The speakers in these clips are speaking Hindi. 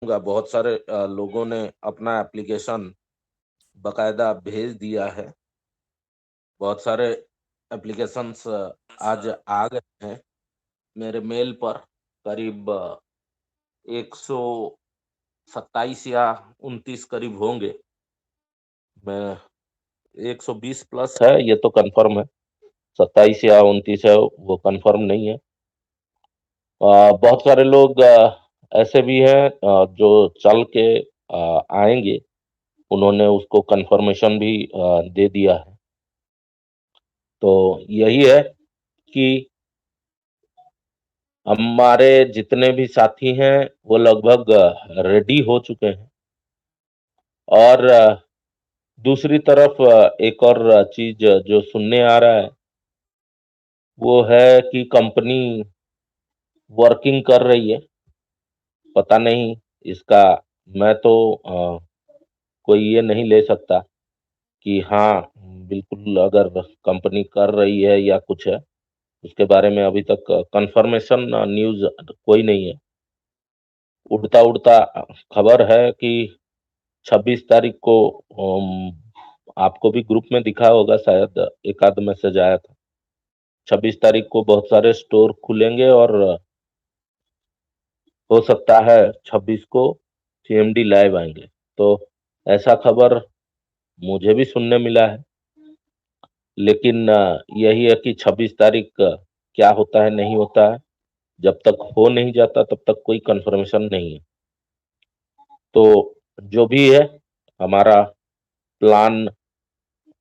बहुत सारे लोगों ने अपना एप्लीकेशन बकायदा भेज दिया है। बहुत सारे एप्लीकेशंस आज आ गए हैं मेरे मेल पर। करीब 127 या 29 करीब होंगे। मैं 120 प्लस है, ये तो कंफर्म है। 27 या 29 है, वो कंफर्म नहीं है। बहुत सारे लोग ऐसे भी हैं जो चल के आएंगे। उन्होंने उसको कंफर्मेशन भी दे दिया है। तो यही है कि हमारे जितने भी साथी हैं वो लगभग रेडी हो चुके हैं। और दूसरी तरफ एक और चीज जो सुनने आ रहा है वो है कि कंपनी वर्किंग कर रही है। पता नहीं इसका, मैं तो कोई ये नहीं ले सकता कि हाँ बिल्कुल अगर कंपनी कर रही है या कुछ है। उसके बारे में अभी तक कंफर्मेशन न्यूज़ कोई नहीं है। उड़ता-उड़ता खबर है कि 26 तारीख को आपको भी ग्रुप में दिखा होगा, शायद एक आध मैसेज आया था। 26 तारीख को बहुत सारे स्टोर खुलेंगे और हो सकता है 26 को सीएमडी लाइव आएंगे। तो ऐसा खबर मुझे भी सुनने मिला है। लेकिन यही है कि 26 तारीख क्या होता है नहीं होता है, जब तक हो नहीं जाता तब तक कोई कंफर्मेशन नहीं है। तो जो भी है, हमारा प्लान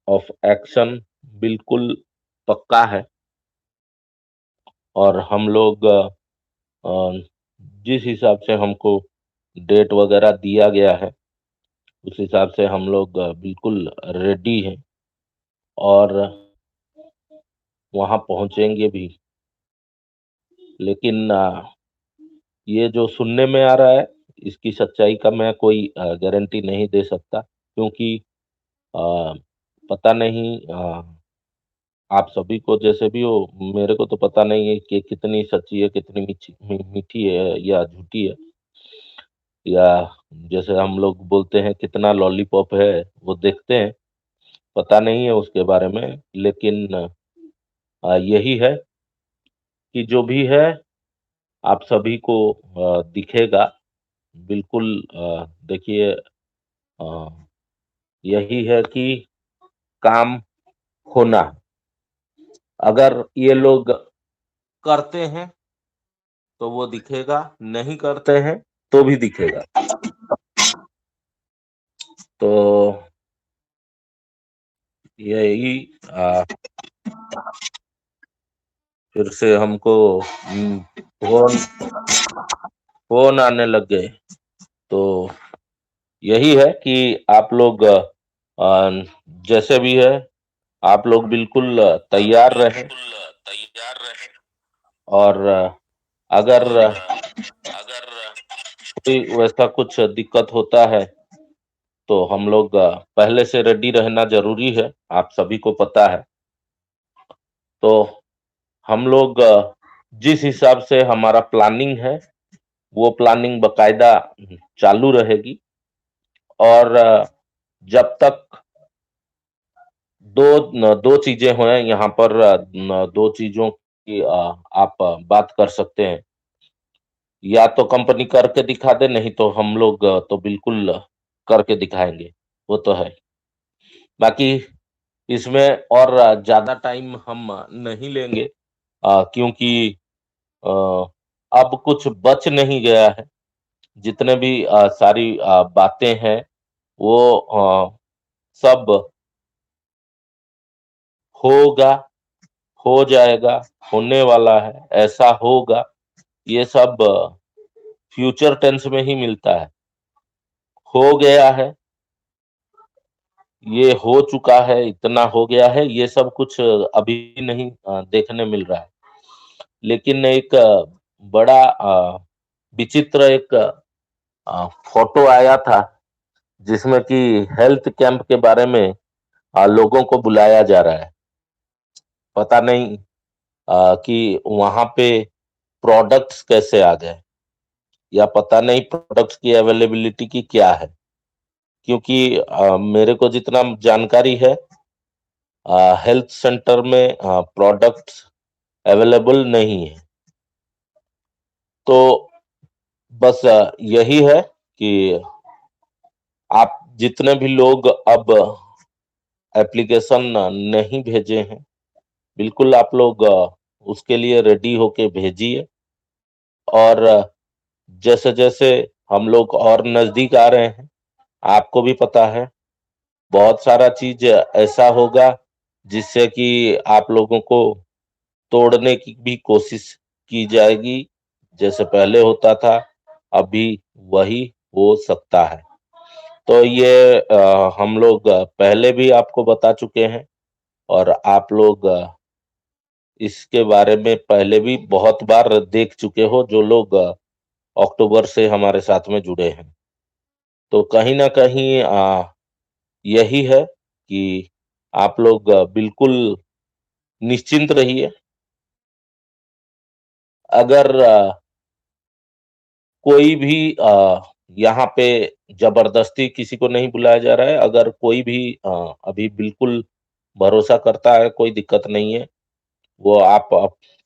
ऑफ एक्शन बिल्कुल पक्का है। और हम लोग जिस हिसाब से हमको डेट वगैरह दिया गया है उस हिसाब से हम लोग बिल्कुल रेडी हैं और वहां पहुंचेंगे भी। लेकिन ये जो सुनने में आ रहा है इसकी सच्चाई का मैं कोई गारंटी नहीं दे सकता, क्योंकि अ, पता नहीं आप सभी को जैसे भी हो, मेरे को तो पता नहीं है कि कितनी सच्ची है, कितनी मीठी है या झूठी है, या जैसे हम लोग बोलते हैं कितना लॉलीपॉप है, वो देखते हैं। पता नहीं है उसके बारे में। लेकिन यही है कि जो भी है आप सभी को दिखेगा बिल्कुल। देखिए, यही है कि काम होना। अगर ये लोग करते हैं तो वो दिखेगा, नहीं करते हैं तो भी दिखेगा। तो यही फिर से हमको फोन फोन आने लग गए। तो यही है कि आप लोग जैसे भी है आप लोग बिल्कुल तैयार रहें। और अगर कोई वैसा कुछ दिक्कत होता है तो हम लोग पहले से रेडी रहना जरूरी है, आप सभी को पता है। तो हम लोग जिस हिसाब से हमारा प्लानिंग है वो प्लानिंग बकायदा चालू रहेगी। और जब तक दो चीजें हैं यहाँ पर, दो चीजों की आप बात कर सकते हैं। या तो कंपनी करके दिखा दे, नहीं तो हम लोग तो बिल्कुल करके दिखाएंगे, वो तो है। बाकी इसमें और ज्यादा टाइम हम नहीं लेंगे, क्योंकि अ, अब कुछ बच नहीं गया है। जितने भी सारी बातें हैं वो सब होगा, हो जाएगा, होने वाला है, ऐसा होगा। ये सब फ्यूचर टेंस में ही मिलता है। हो गया है, ये हो चुका है, इतना हो गया है, ये सब कुछ अभी नहीं देखने मिल रहा है। लेकिन एक बड़ा विचित्र एक फोटो आया था जिसमें कि हेल्थ कैंप के बारे में लोगों को बुलाया जा रहा है। पता नहीं कि वहां पे प्रोडक्ट्स कैसे आ गए। या पता नहीं प्रोडक्ट्स की अवेलेबिलिटी की क्या है। क्योंकि मेरे को जितना जानकारी है, हेल्थ सेंटर में प्रोडक्ट्स अवेलेबल नहीं है। तो बस यही है कि आप जितने भी लोग अब एप्लीकेशन नहीं भेजे हैं, बिल्कुल आप लोग उसके लिए रेडी होके भेजिए। और जैसे-जैसे हम लोग और नज़दीक आ रहे हैं, आपको भी पता है, बहुत सारा चीज़ ऐसा होगा जिससे कि आप लोगों को तोड़ने की भी कोशिश की जाएगी। जैसे पहले होता था, अभी वही हो सकता है। तो ये हम लोग पहले भी आपको बता चुके हैं और आप लोग इसके बारे में पहले भी बहुत बार देख चुके हो, जो लोग अक्टूबर से हमारे साथ में जुड़े हैं। तो कहीं न कहीं यही है कि आप लोग बिल्कुल निश्चिंत रहिए। अगर कोई भी यहाँ पे ज़बरदस्ती किसी को नहीं बुलाया जा रहा है, अगर कोई भी अभी बिल्कुल भरोसा करता है, कोई दिक्कत नहीं है। वो आप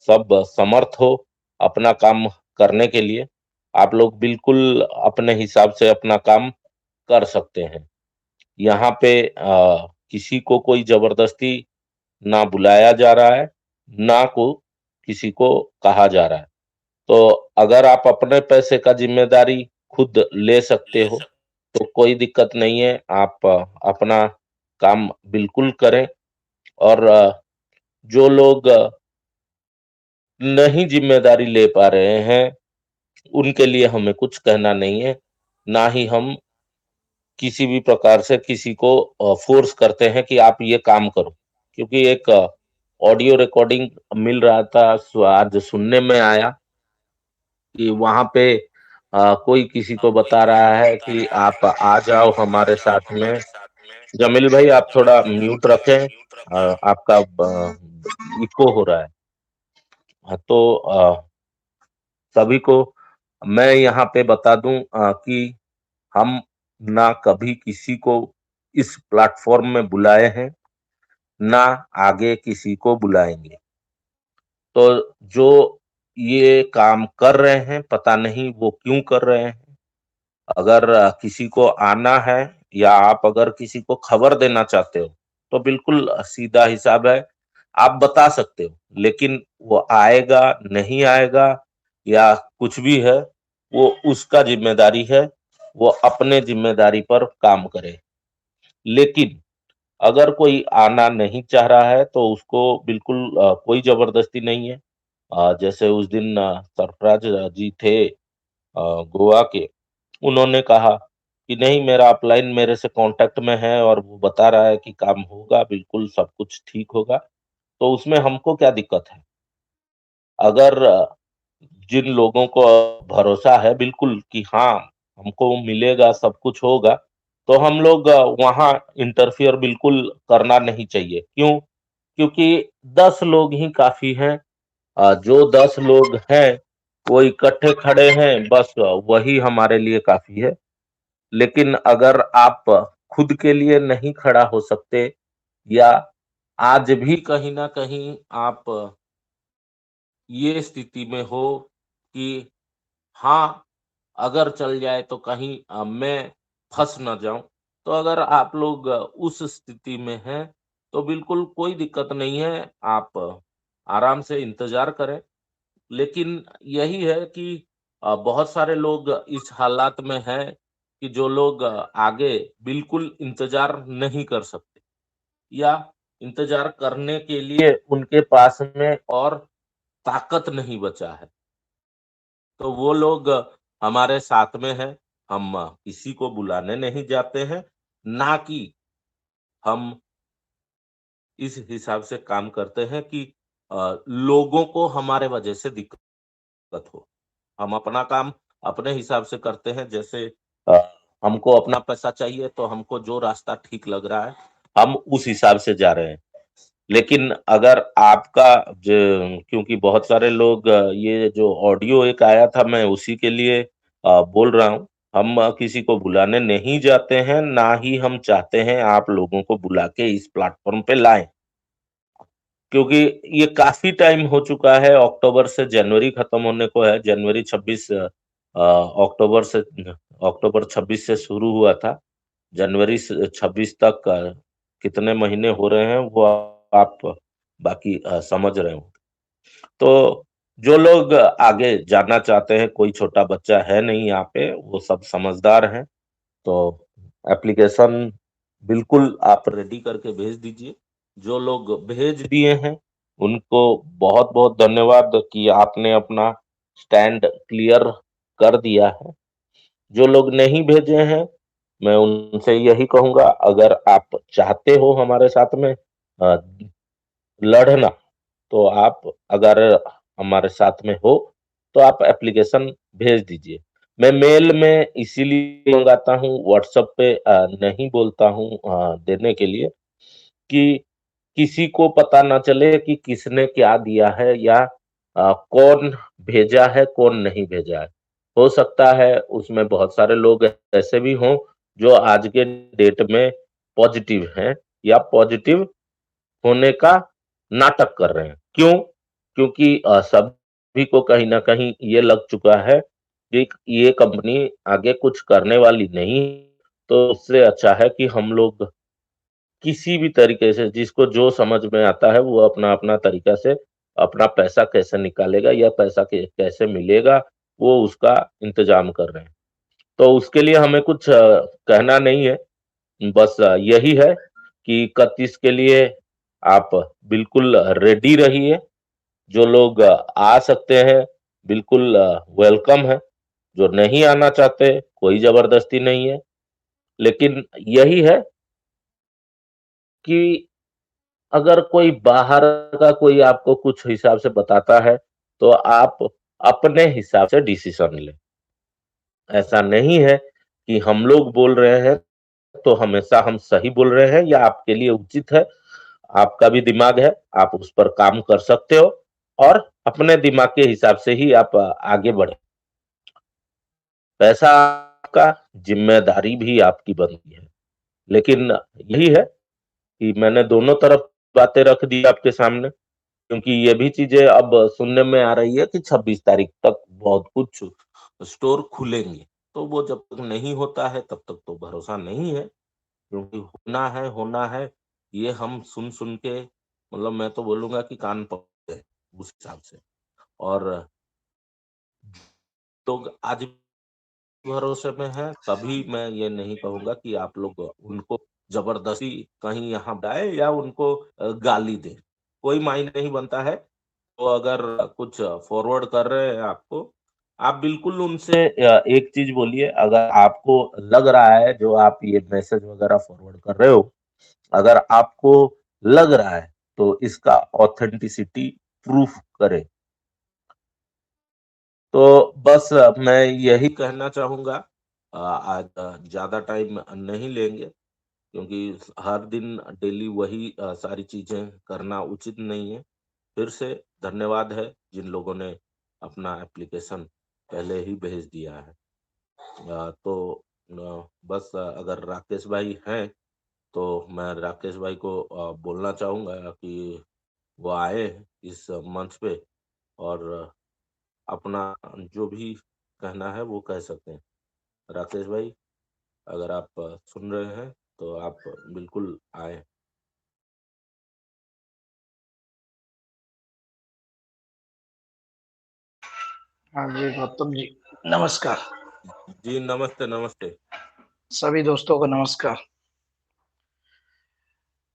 सब समर्थ हो अपना काम करने के लिए। आप लोग बिल्कुल अपने हिसाब से अपना काम कर सकते हैं। यहाँ पे किसी को कोई ज़बरदस्ती ना बुलाया जा रहा है, ना को किसी को कहा जा रहा है। तो अगर आप अपने पैसे का ज़िम्मेदारी खुद ले सकते हो, तो कोई दिक्कत नहीं है। आप अपना काम बिल्कुल करें। और जो लोग नहीं ज़िम्मेदारी ले पा रहे हैं, उनके लिए हमें कुछ कहना नहीं है। ना ही हम किसी भी प्रकार से किसी को फ़ोर्स करते हैं कि आप ये काम करो। क्योंकि एक ऑडियो रिकॉर्डिंग मिल रहा था, आज सुनने में आया कि वहाँ पे कोई किसी को बता रहा है कि आप आ जाओ हमारे साथ में। जमील भाई, आप थोड़ा म्यूट रखें, आपका इको हो रहा है। हाँ, तो सभी को मैं यहाँ पे बता दूं कि हम ना कभी किसी को इस प्लेटफॉर्म में बुलाए हैं, ना आगे किसी को बुलाएंगे। तो जो ये काम कर रहे हैं, पता नहीं वो क्यों कर रहे हैं। अगर किसी को आना है या आप अगर किसी को खबर देना चाहते हो, तो बिल्कुल सीधा हिसाब है, आप बता सकते हो। लेकिन वो आएगा, नहीं आएगा या कुछ भी है, वो उसका ज़िम्मेदारी है, वो अपने ज़िम्मेदारी पर काम करे। लेकिन अगर कोई आना नहीं चाह रहा है, तो उसको बिल्कुल कोई ज़बरदस्ती नहीं है। जैसे उस दिन सरफराज जी थे गोवा के, उन्होंने कहा कि नहीं, मेरा अपलाइन मेरे से कांटेक्ट में है और वो बता रहा है कि काम होगा, बिल्कुल सब कुछ ठीक होगा, तो उसमें हमको क्या दिक्कत है? अगर जिन लोगों को भरोसा है बिल्कुल कि हाँ, हमको मिलेगा, सब कुछ होगा, तो हम लोग वहाँ इंटरफियर बिल्कुल करना नहीं चाहिए। क्यों? क्योंकि 10 लोग ही काफ़ी हैं। जो 10 लोग हैं, वो इकट्ठे खड़े हैं, बस वही हमारे लिए काफ़ी है। लेकिन अगर आप खुद के लिए नहीं खड़ा हो सकते या आज भी कहीं न कहीं आप ये स्थिति में हो कि हाँ, अगर चल जाए तो कहीं मैं फँस ना जाऊँ। तो अगर आप लोग उस स्थिति में हैं, तो बिल्कुल कोई दिक्कत नहीं है, आप आराम से इंतज़ार करें। लेकिन यही है कि बहुत सारे लोग इस हालात में हैं कि जो लोग आगे बिल्कुल इंतज़ार नहीं कर सकते या इंतज़ार करने के लिए उनके पास में और ताकत नहीं बचा है। तो वो लोग हमारे साथ में हैं, हम किसी को बुलाने नहीं जाते हैं, ना कि हम इस हिसाब से काम करते हैं कि लोगों को हमारे वजह से दिक्कत हो। हम अपना काम अपने हिसाब से करते हैं, जैसे अ, हमको अपना पैसा चाहिए तो हमको जो रास्ता ठीक लग रहा है, हम उस हिसाब से जा रहे हैं। लेकिन अगर आपका ज क्योंकि बहुत सारे लोग ये जो ऑडियो एक आया था, मैं उसी के लिए बोल रहा हूँ, हम किसी को बुलाने नहीं जाते हैं, ना ही हम चाहते हैं आप लोगों को बुला के इस प्लेटफ़ॉर्म पे लाएँ। क्योंकि ये काफ़ी टाइम हो चुका है, अक्टूबर से जनवरी खत्म होने को है, जनवरी 26 अक्टूबर 26 से शुरू हुआ था। जनवरी स 26 तक कितने महीने हो रहे हैं वो आप बाकी समझ रहे हो। तो जो लोग आगे जाना चाहते हैं, कोई छोटा बच्चा है नहीं यहाँ पे, वो सब समझदार हैं। तो एप्लीकेशन बिल्कुल आप रेडी करके भेज दीजिए। जो लोग भेज दिए हैं, उनको बहुत-बहुत धन्यवाद कि आपने अपना स्टैंड क्लियर कर दिया है। जो लोग नहीं भेजे हैं, मैं उनसे यही कहूँगा अगर आप चाहते हो हमारे साथ में लड़ना, तो आप अगर हमारे साथ में हो, तो आप एप्लीकेशन भेज दीजिए। मैं मेल में इसीलिए मंगाता हूँ, व्हाट्सएप पे नहीं बोलता हूँ देने के लिए कि किसी को पता ना चले कि किसने क्या दिया है या कौन भेजा है, कौन नहीं भेजा है। हो सकता है उसमें बहुत सारे लोग ऐसे भी हों, जो आज के डेट में पॉजिटिव हैं या पॉजिटिव होने का नाटक कर रहे हैं। क्यों? क्योंकि सभी को कहीं न कहीं ये लग चुका है कि ये कंपनी आगे कुछ करने वाली नहीं, तो उससे अच्छा है कि हम लोग किसी भी तरीके से जिसको जो समझ में आता है वो अपना-अपना तरीका से अपना पैसा कैसे निकालेगा या पैसा कैसे मिलेगा, वो उसका इंतज़ाम कर रहे हैं। तो उसके लिए हमें कुछ कहना नहीं है। बस यही है कि 31 के लिए आप बिल्कुल रेडी रहिए। जो लोग आ सकते हैं, बिल्कुल वेलकम है। जो नहीं आना चाहते, कोई ज़बरदस्ती नहीं है। लेकिन यही है कि अगर कोई बाहर का कोई आपको कुछ हिसाब से बताता है, तो आप अपने हिसाब से डिसीज़न लें। ऐसा नहीं है कि हम लोग बोल रहे हैं तो हमेशा हम सही बोल रहे हैं या आपके लिए उचित है। आपका भी दिमाग है, आप उस पर काम कर सकते हो और अपने दिमाग के हिसाब से ही आप आगे बढ़ें। पैसा आपका, ज़िम्मेदारी भी आपकी बनती है। लेकिन यही है कि मैंने दोनों तरफ बातें रख दी आपके सामने, क्योंकि ये भी चीज़ें अब सुनने में आ रही है कि 26 तारीख तक बहुत कुछ स्टोर खुलेंगे। तो वो जब तक नहीं होता है, तब तक तो भरोसा नहीं है। क्योंकि होना है, ये हम सुन-सुन के मतलब मैं तो बोलूँगा कि कान पक गए उस हिसाब से। और लोग आज भरोसे में हैं, तभी मैं ये नहीं कहूँगा कि आप लोग उनको ज़बरदस्ती कहीं यहाँ लाए या उनको गाली दें। कोई मायने नहीं बनता है। तो अगर कुछ फॉरवर्ड कर रहे हैं आपको, आप बिल्कुल उनसे एक चीज़ बोलिए अगर आपको लग रहा है जो आप ये मैसेज वगैरह फॉरवर्ड कर रहे हो, अगर आपको लग रहा है तो इसका ऑथेंटिसिटी प्रूफ करें। तो बस मैं यही कहना चाहूँगा आज ज़्यादा टाइम नहीं लेंगे क्योंकि हर दिन डेली वही सारी चीज़ें करना उचित नहीं है। फिर से धन्यवाद है जिन लोगों ने अपना एप्लीकेशन पहले ही भेज दिया है। तो बस अगर राकेश भाई हैं, तो मैं राकेश भाई को बोलना चाहूँगा कि वो आए इस मंच पे और अपना जो भी कहना है वो कह सकते हैं। राकेश भाई अगर आप सुन रहे हैं, तो आप बिल्कुल आएँ। हाँ जी गौतम जी, नमस्कार। जी, नमस्ते, नमस्ते। सभी दोस्तों को नमस्कार।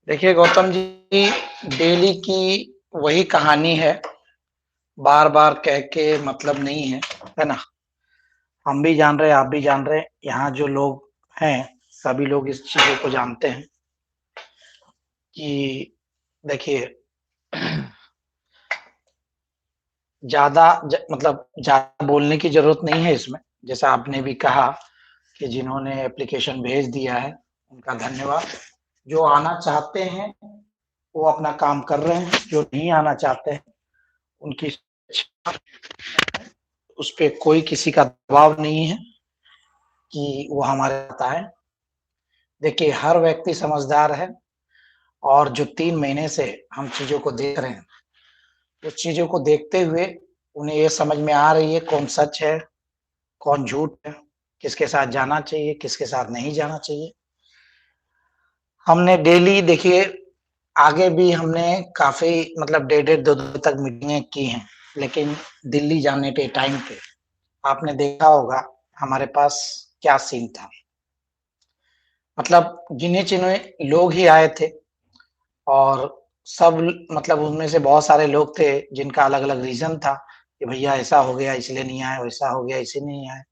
देखिए गौतम जी, डेली की वही कहानी है, बार-बार कह के मतलब नहीं है ना? हम भी जान रहे हैं, आप भी जान रहे हैं, यहाँ जो लोग हैं, सभी लोग इस चीज़ों को जानते हैं कि देखिए ज़्यादा मतलब ज़्यादा बोलने की ज़रूरत नहीं है इसमें। जैसा आपने भी कहा कि जिन्होंने एप्लीकेशन भेज दिया है, उनका धन्यवाद। जो आना चाहते हैं, वो अपना काम कर रहे हैं, जो नहीं आना चाहते हैं, उनकी इच्छा उस पे कोई किसी का दबाव नहीं है कि वो हमारे साथ आए। देखिए, हर व्यक्ति समझदार है और जो 3 महीने से हम चीज़ों को देख रहे हैं, उस चीज़ों को देखते हुए उन्हें ये समझ में आ रही है कौन सच है, कौन झूठ है, किसके साथ जाना चाहिए, किसके साथ नहीं जाना चाहिए। हमने डेली देखिए आगे भी हमने काफ़ी मतलब डेढ़-डेढ़ 2-2 तक मीटिंगें की हैं, लेकिन दिल्ली जाने के टाइम पे आपने देखा होगा हमारे पास क्या सीन था। मतलब गिने-चुने लोग ही आए थे और सब मतलब उनमें से बहुत सारे लोग थे जिनका अलग-अलग रीज़न था कि भैया ऐसा हो गया इसलिए नहीं आए, वैसा हो गया इसलिए नहीं आए।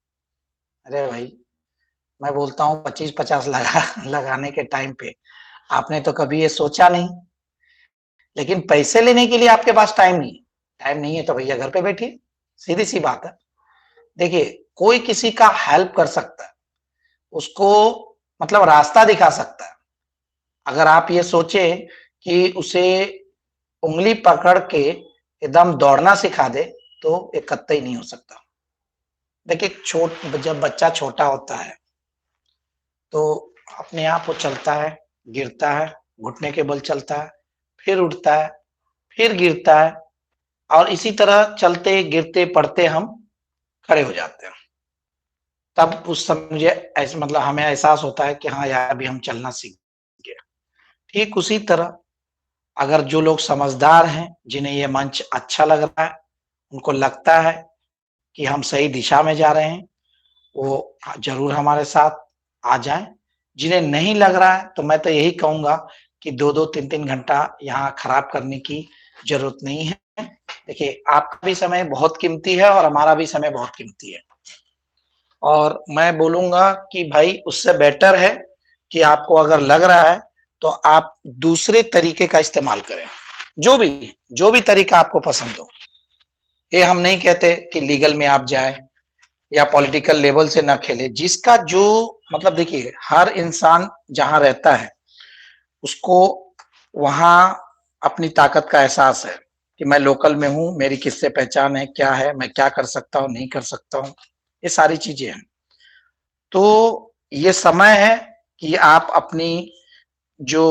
अरे भाई, मैं बोलता हूँ 25-50 लगाने के टाइम पे आपने तो कभी ये सोचा नहीं, लेकिन पैसे लेने के लिए आपके पास टाइम नहीं है। टाइम नहीं है तो भैया घर पे बैठिए, सीधी-सी बात है। देखिए, कोई किसी का हेल्प कर सकता है, उसको मतलब रास्ता दिखा सकता है। अगर आप ये सोचें कि उसे उँगली पकड़ के एकदम दौड़ना सिखा दे, तो ये कतई नहीं हो सकता। देखिए, जब बच्चा छोटा होता है, तो अपने आप वो चलता है, गिरता है, घुटने के बल चलता है, फिर उठता है, फिर गिरता है और इसी तरह चलते, गिरते, पड़ते हम खड़े हो जाते हैं। तब उस समय मुझे ऐसा मतलब हमें एहसास होता है कि हाँ यार, अभी हम चलना सीख गए। ठीक उसी तरह अगर जो लोग समझदार हैं, जिन्हें ये मंच अच्छा लग रहा है, उनको लगता है कि हम सही दिशा में जा रहे हैं, वो ज़रूर हमारे साथ आ जाएँ। जिन्हें नहीं लग रहा है, तो मैं तो यही कहूँगा कि 2-2 3-3 घंटा यहाँ खराब करने की ज़रूरत नहीं है। देखिए, आपका भी समय बहुत कीमती है और हमारा भी समय बहुत कीमती है। और मैं बोलूँगा कि भाई उससे बेटर है कि आपको अगर लग रहा है, तो आप दूसरे तरीके का इस्तेमाल करें। जो भी तरीका आपको पसंद हो। ये हम नहीं कहते कि लीगल में आप जाएँ या पॉलिटिकल लेवल से ना खेलें। जिसका जो मतलब देखिए, हर इंसान जहाँ रहता है, उसको वहाँ अपनी ताकत का एहसास है कि मैं लोकल में हूँ, मेरी किससे पहचान है, क्या है, मैं क्या कर सकता हूँ, नहीं कर सकता हूँ। ये सारी चीज़ें हैं। तो ये समय है कि आप अपनी जो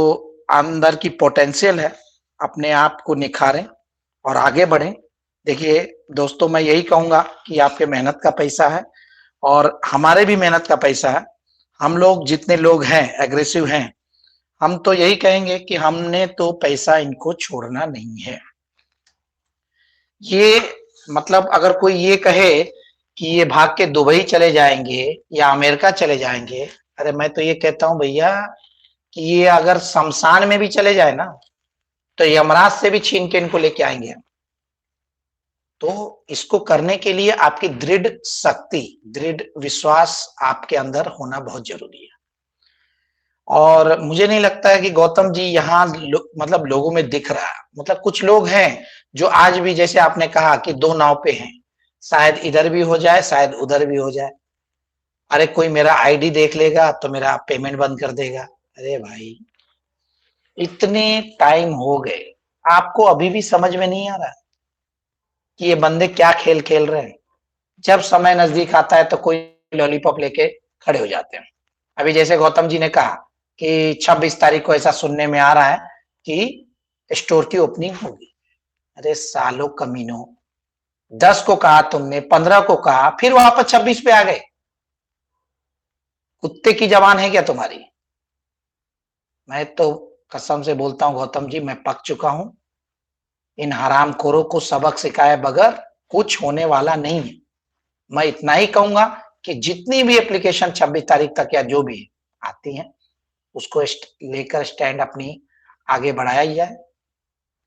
अंदर की पोटेंशियल है, अपने आप को निखारें और आगे बढ़ें। देखिए दोस्तों, मैं यही कहूँगा कि आपके मेहनत का पैसा है और हमारे भी मेहनत का पैसा है। हम लोग जितने लोग हैं, एग्रेसिव हैं, हम तो यही कहेंगे कि हमने तो पैसा इनको छोड़ना नहीं है। ये मतलब अगर कोई ये कहे कि ये भाग के दुबई चले जाएँगे या अमेरिका चले जाएँगे, अरे मैं तो ये कहता हूँ भैया कि ये अगर शमशान में भी चले जाए ना, तो यमराज से भी छीन के इनको लेके आएँगे हम। तो इसको करने के लिए आपकी दृढ़ शक्ति, दृढ़ विश्वास आपके अंदर होना बहुत ज़रूरी है। और मुझे नहीं लगता है कि गौतम जी यहाँ मतलब लोगों में दिख रहा है। मतलब कुछ लोग हैं, जो आज भी जैसे आपने कहा कि 2 नाव पे हैं। शायद इधर भी हो जाए, शायद उधर भी हो जाए। अरे कोई मेरा आईडी देख लेगा तो मेरा पेमेंट बंद कर देगा। अरे भाई! इतने टाइम हो गए, आपको अभी भी समझ में नहीं आ रहा कि ये बंदे क्या खेल खेल रहे हैं। जब समय नज़दीक आता है तो कोई लॉलीपॉप लेके खड़े हो जाते हैं। अभी जैसे गौतम जी ने कहा कि 26 तारीख को ऐसा सुनने में आ रहा है कि स्टोर की ओपनिंग होगी। अरे सालों कमीनों! 10 को कहा तुमने, 15 को कहा, फिर वापस 26 पे आ गए। कुत्ते की ज़बान है क्या तुम्हारी? मैं तो कसम से बोलता हूँ गौतम जी, मैं पक चुका हूँ। इन हरामखोरों को सबक सिखाए बगैर कुछ होने वाला नहीं है। मैं इतना ही कहूँगा कि जितनी भी एप्लीकेशन 26 तारीख तक या जो भी आती हैं, उसको लेकर स्टैंड अपनी आगे बढ़ाया जाए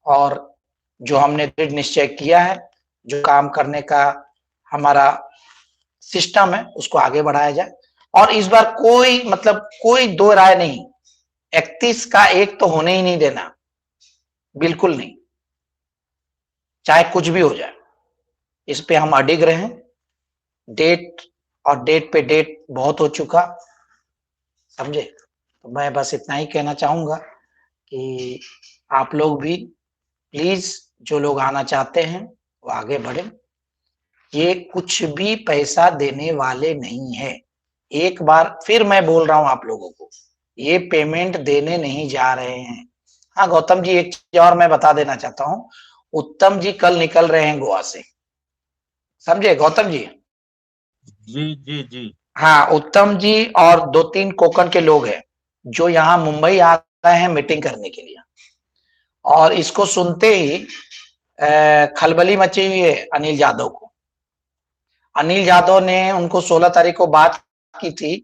और जो हमने दृढ़ निश्चय किया है, जो काम करने का हमारा सिस्टम है, उसको आगे बढ़ाया जाए और इस बार कोई मतलब कोई दो राय नहीं, 31 का 1 तो होने ही नहीं देना, बिल्कुल नहीं, चाहे कुछ भी हो जाए। इस पे हम अडिग रहें। डेट और डेट पे डेट बहुत हो चुका, समझे? तो मैं बस इतना ही कहना चाहूँगा कि आप लोग भी प्लीज़ जो लोग आना चाहते हैं, वो आगे बढ़ें ये कुछ भी पैसा देने वाले नहीं है। एक बार फिर मैं बोल रहा हूं आप लोगों को, ये पेमेंट देने नहीं जा रहे हैं। हाँ गौतम जी, एक चीज और मैं बता देना चाहता हूं, उत्तम जी कल निकल रहे हैं गोवा से, समझे गौतम जी? जी जी जी। हाँ, उत्तम जी और 2-3 कोकण के लोग हैं जो यहाँ मुंबई आ रहे हैं मीटिंग करने के लिए। और इसको सुनते ही खलबली मची हुई है अनिल यादव को। अनिल यादव ने उनको 16 तारीख को बात की थी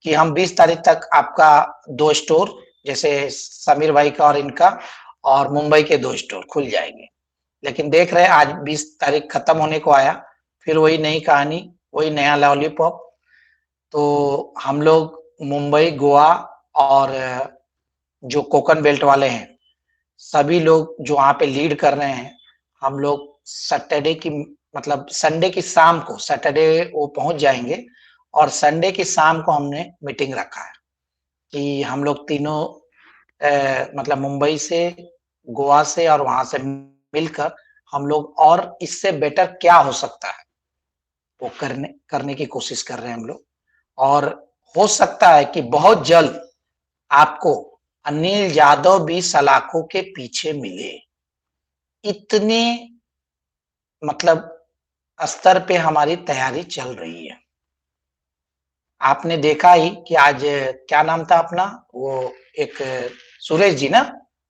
कि हम 20 तारीख तक आपका 2 स्टोर, जैसे समीर भाई का और इनका, और मुंबई के 2 स्टोर खुल जाएंगे। लेकिन देख रहे हैं आज 20 तारीख खत्म होने को आया, फिर वही नई कहानी, वही नया लॉलीपॉप। तो हम लोग मुंबई, गोवा और जो कोकन बेल्ट वाले हैं, सभी लोग जो वहां पे लीड कर रहे हैं, हम लोग सैटरडे की मतलब संडे की शाम को, सैटरडे वो पहुंच जाएंगे और संडे की शाम को हमने मीटिंग रखा है कि हम लोग तीनों मतलब मुंबई से, गोवा से और वहां से मिलकर हम लोग और इससे बेटर क्या हो सकता है वो करने की कोशिश कर रहे हैं हम लोग। और हो सकता है कि बहुत जल्द आपको अनिल यादव भी सलाखों के पीछे मिले। इतने मतलब स्तर पे हमारी तैयारी चल रही है। आपने देखा ही कि आज क्या नाम था अपना, वो एक सुरेश जी ना,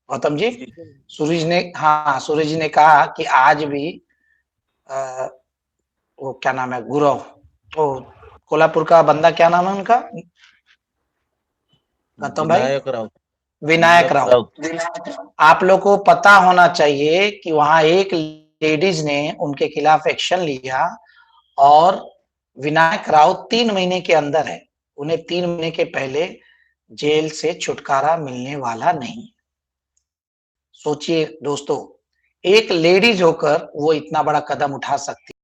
गौतम जी, सूरज ने, हाँ सूरज जी ने कहा कि आज भी आ, वो क्या नाम है, गुरव, वो कोल्हापुर का बंदा, क्या नाम है उनका, गौतम भाई? विनायक राउत। विनायक विनायक राउत। राउत। आप लोग को पता होना चाहिए कि वहां एक लेडीज ने उनके खिलाफ एक्शन लिया और विनायक राउत 3 महीने के अंदर है। उन्हें 3 महीने के पहले जेल से छुटकारा मिलने वाला नहीं। सोचिए दोस्तों, एक लेडीज होकर वो इतना बड़ा कदम उठा सकती